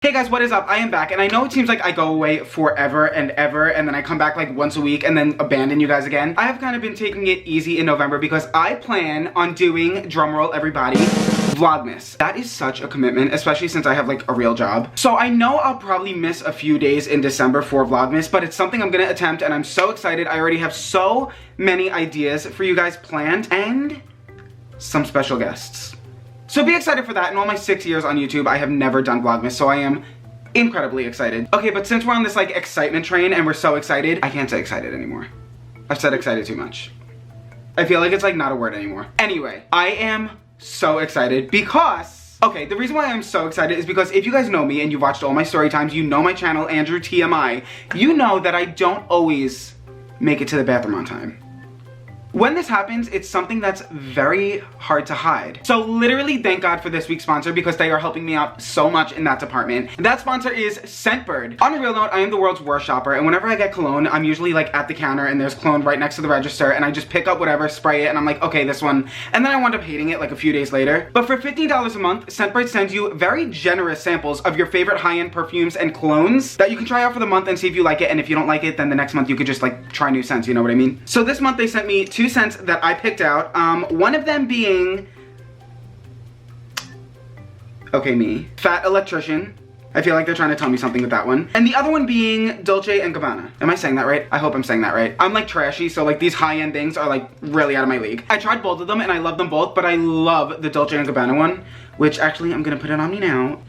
Hey guys, what is up? I am back, and I know it seems like I go away forever and ever, and then I come back like once a week and then abandon you guys again. I have kind of been taking it easy in November because I plan on doing, drumroll everybody, Vlogmas. That is such a commitment, especially since I have like a real job. So I know I'll probably miss a few days in December for Vlogmas, but it's something I'm gonna attempt, and I'm so excited. I already have so many ideas for you guys planned, and some special guests. So be excited for that. In all my 6 years on YouTube, I have never done Vlogmas, so I am incredibly excited. Okay, but since we're on this like excitement train and we're so excited, I can't say excited anymore. I've said excited too much. I feel like it's like not a word anymore. Anyway, I am so excited because, okay, the reason why I'm so excited is because if you guys know me and you've watched all my story times, you know my channel, AndrewTMI, you know that I don't always make it to the bathroom on time. When this happens, it's something that's very hard to hide. So literally thank God for this week's sponsor because they are helping me out so much in that department. That sponsor is Scentbird. On a real note, I am the world's worst shopper, and whenever I get cologne, I'm usually like at the counter and there's cologne right next to the register, and I just pick up whatever, spray it, and I'm like, okay, this one. And then I wind up hating it like a few days later. But for $15 a month, Scentbird sends you very generous samples of your favorite high-end perfumes and colognes that you can try out for the month and see if you like it, and if you don't like it, then the next month you could just like try new scents, you know what I mean? So this month they sent me 2 scents that I picked out, one of them being, okay, me, Fat Electrician. I feel like they're trying to tell me something with that one. And the other one being Dolce & Gabbana. Am I saying that right? I hope I'm saying that right. I'm like trashy, so like these high-end things are like really out of my league. I tried both of them and I love them both, but I love the Dolce & Gabbana one, which actually I'm gonna put it on me now.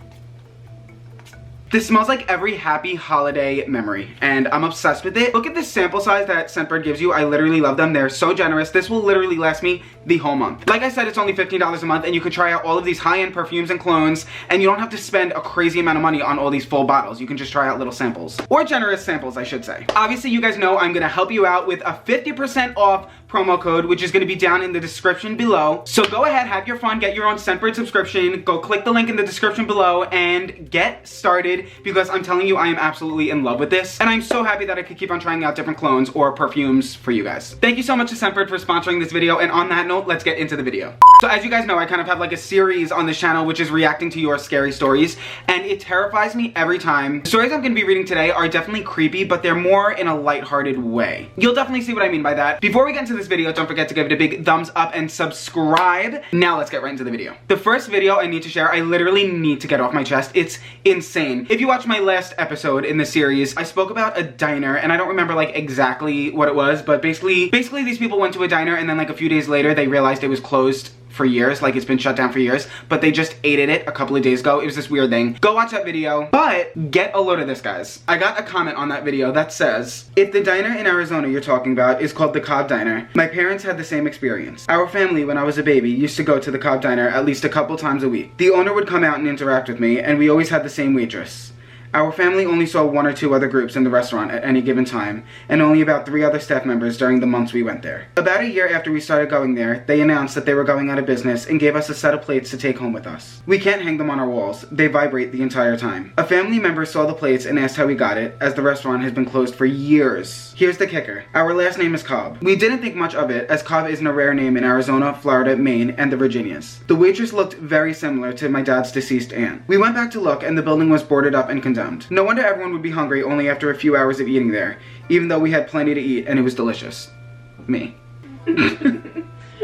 This smells like every happy holiday memory, and I'm obsessed with it. Look at this sample size that Scentbird gives you. I literally love them. They're so generous. This will literally last me the whole month. Like I said, it's only $15 a month, and you can try out all of these high-end perfumes and colognes, and you don't have to spend a crazy amount of money on all these full bottles. You can just try out little samples. Or generous samples, I should say. Obviously, you guys know I'm gonna help you out with a 50% off promo code, which is gonna be down in the description below. So go ahead, have your fun, get your own Scentbird subscription, go click the link in the description below, and get started, because I'm telling you, I am absolutely in love with this, and I'm so happy that I could keep on trying out different colognes or perfumes for you guys. Thank you so much to Scentbird for sponsoring this video, and on that note, let's get into the video. So as you guys know, I kind of have like a series on this channel, which is reacting to your scary stories, and it terrifies me every time. The stories I'm gonna be reading today are definitely creepy, but they're more in a lighthearted way. You'll definitely see what I mean by that. Before we get into this video, don't forget to give it a big thumbs up and subscribe. Now let's get right into the video. The first video I need to share, I literally need to get off my chest. It's insane. If you watch my last episode in the series, I spoke about a diner, and I don't remember like exactly what it was, but basically these people went to a diner, and then like a few days later they realized it was closed for years, like it's been shut down for years, but they just ate it a couple of days ago. It was this weird thing. Go watch that video. But get a load of this, guys. I got a comment on that video that says, if the diner in Arizona you're talking about is called the Cobb Diner, my parents had the same experience. Our family, when I was a baby, used to go to the Cobb Diner at least a couple times a week. The owner would come out and interact with me, and we always had the same waitress. Our family only saw 1 or 2 other groups in the restaurant at any given time, and only about 3 other staff members during the months we went there. About a year after we started going there, they announced that they were going out of business and gave us a set of plates to take home with us. We can't hang them on our walls. They vibrate the entire time. A family member saw the plates and asked how we got it, as the restaurant has been closed for years. Here's the kicker. Our last name is Cobb. We didn't think much of it, as Cobb isn't a rare name in Arizona, Florida, Maine, and the Virginias. The waitress looked very similar to my dad's deceased aunt. We went back to look, and the building was boarded up and condemned. No wonder everyone would be hungry only after a few hours of eating there, even though we had plenty to eat and it was delicious. Me.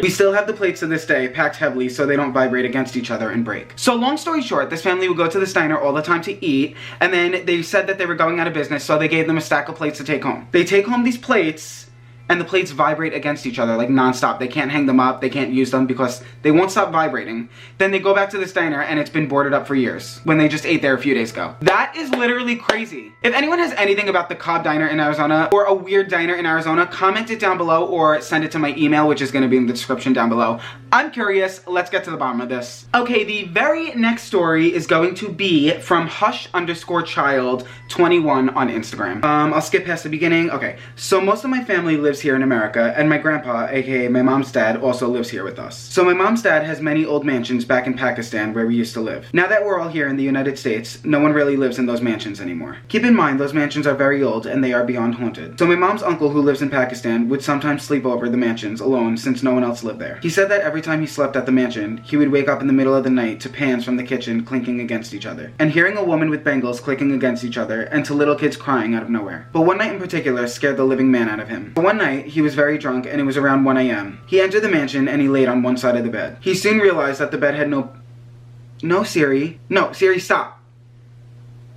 We still have the plates to this day, packed heavily so they don't vibrate against each other and break. So long story short, this family would go to this diner all the time to eat, and then they said that they were going out of business, so they gave them a stack of plates to take home. They take home these plates, and the plates vibrate against each other like non-stop. They can't hang them up, they can't use them because they won't stop vibrating. Then they go back to this diner and it's been boarded up for years when they just ate there a few days ago. That is literally crazy. If anyone has anything about the Cobb Diner in Arizona or a weird diner in Arizona, comment it down below or send it to my email, which is gonna be in the description down below. I'm curious, let's get to the bottom of this. Okay, the very next story is going to be from Hush_child21 on Instagram. I'll skip past the beginning. Okay, so most of my family lives lives here in America, and my grandpa, aka my mom's dad, also lives here with us. So my mom's dad has many old mansions back in Pakistan where we used to live. Now that we're all here in the United States, no one really lives in those mansions anymore. Keep in mind, those mansions are very old and they are beyond haunted. So my mom's uncle, who lives in Pakistan, would sometimes sleep over the mansions alone since no one else lived there. He said that every time he slept at the mansion, he would wake up in the middle of the night to pans from the kitchen clinking against each other, and hearing a woman with bangles clicking against each other, and to little kids crying out of nowhere. But one night in particular scared the living man out of him. One night, he was very drunk and it was around 1 a.m. He entered the mansion and he laid on one side of the bed. He soon realized that the bed had No, Siri. No, Siri, stop.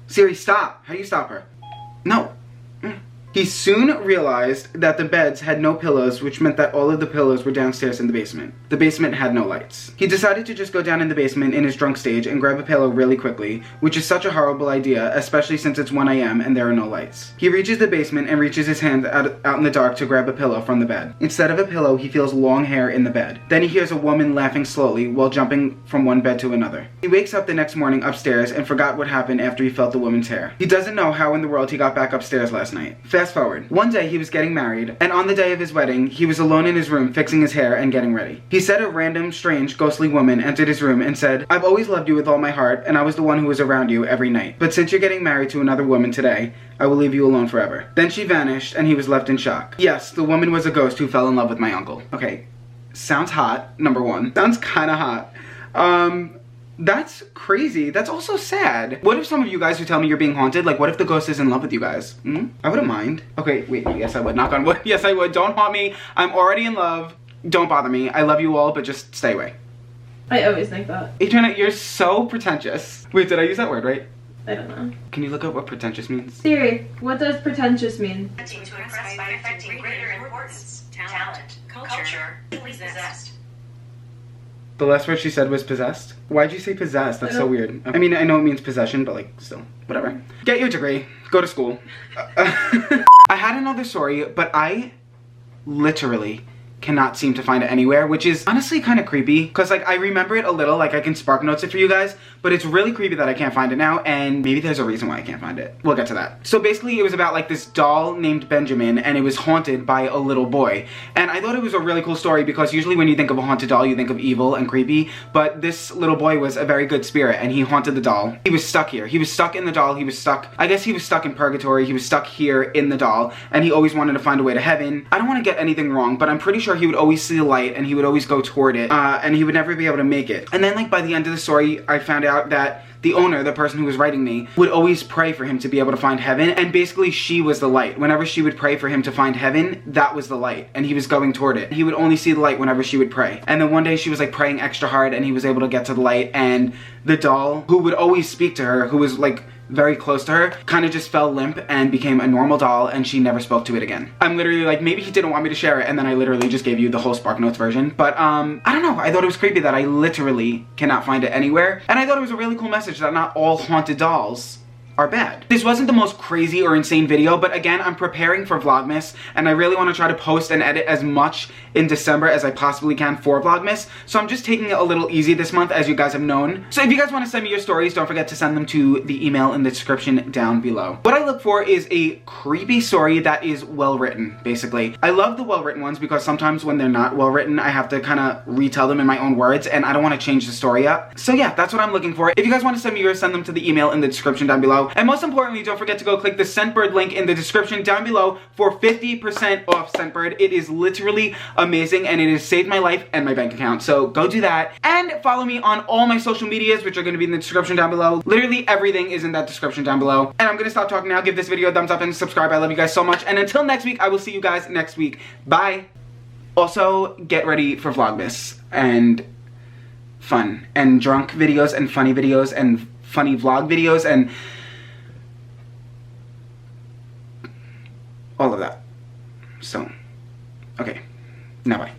Siri, stop. How do you stop her? No. He soon realized that the beds had no pillows, which meant that all of the pillows were downstairs in the basement. The basement had no lights. He decided to just go down in the basement in his drunk stage and grab a pillow really quickly, which is such a horrible idea, especially since it's 1 a.m. and there are no lights. He reaches the basement and reaches his hand out in the dark to grab a pillow from the bed. Instead of a pillow, he feels long hair in the bed. Then he hears a woman laughing slowly while jumping from one bed to another. He wakes up the next morning upstairs and forgot what happened after he felt the woman's hair. He doesn't know how in the world he got back upstairs last night. Fast forward. One day he was getting married, and on the day of his wedding, he was alone in his room fixing his hair and getting ready. He said a random, strange, ghostly woman entered his room and said, "I've always loved you with all my heart, and I was the one who was around you every night. But since you're getting married to another woman today, I will leave you alone forever." Then she vanished, and he was left in shock. Yes, the woman was a ghost who fell in love with my uncle. Okay, sounds hot, number one. Sounds kinda hot. That's crazy. That's also sad. What if some of you guys who tell me you're being haunted, like what if the ghost is in love with you guys? I wouldn't mind. Okay, wait, yes I would. Knock on wood. Yes I would. Don't haunt me. I'm already in love. Don't bother me. I love you all, but just stay away. I always think that. Adriana, you're so pretentious. Wait, did I use that word right? I don't know. Can you look up what pretentious means? Siri, what does pretentious mean? To impress by affecting greater importance, talent, culture, possessed. The last word she said was possessed? Why'd you say possessed? That's so weird. I mean, I know it means possession, but like, still, whatever. Get your degree. Go to school. I had another story, but I literally cannot seem to find it anywhere, which is honestly kind of creepy, because like I remember it a little, like I can spark notes it for you guys, but it's really creepy that I can't find it now, and maybe there's a reason why I can't find it. We'll get to that. So basically it was about like this doll named Benjamin, and it was haunted by a little boy, and I thought it was a really cool story because usually when you think of a haunted doll you think of evil and creepy, but this little boy was a very good spirit and he haunted the doll. He was stuck here. He was stuck in the doll. He was stuck, I guess he was stuck in purgatory. He was stuck here in the doll, and he always wanted to find a way to heaven. I don't want to get anything wrong, but I'm pretty sure he would always see the light and he would always go toward it, and he would never be able to make it. And then like by the end of the story I found out that the owner, the person who was writing me, would always pray for him to be able to find heaven, and basically she was the light. Whenever she would pray for him to find heaven, that was the light, and he was going toward it. He would only see the light whenever she would pray. And then one day she was like praying extra hard and he was able to get to the light, and the doll, who would always speak to her, who was like very close to her, kind of just fell limp and became a normal doll, and she never spoke to it again. I'm literally like, maybe he didn't want me to share it, and then I literally just gave you the whole Spark Notes version. But I don't know, I thought it was creepy that I literally cannot find it anywhere, and I thought it was a really cool message that not all haunted dolls are bad. This wasn't the most crazy or insane video, but again, I'm preparing for Vlogmas, and I really want to try to post and edit as much in December as I possibly can for Vlogmas, so I'm just taking it a little easy this month, as you guys have known. So if you guys want to send me your stories, don't forget to send them to the email in the description down below. What I look for is a creepy story that is well written, basically. I love the well written ones because sometimes when they're not well written, I have to kind of retell them in my own words, and I don't want to change the story up. So yeah, that's what I'm looking for. If you guys want to send me yours, send them to the email in the description down below. And most importantly, don't forget to go click the Scentbird link in the description down below for 50% off Scentbird. It is literally amazing, and it has saved my life and my bank account. So go do that. And follow me on all my social medias, which are going to be in the description down below. Literally everything is in that description down below. And I'm going to stop talking now. Give this video a thumbs up and subscribe. I love you guys so much. And until next week, I will see you guys next week. Bye. Also, get ready for Vlogmas and fun and drunk videos and funny videos and funny vlog videos and all of that. So, okay, now bye.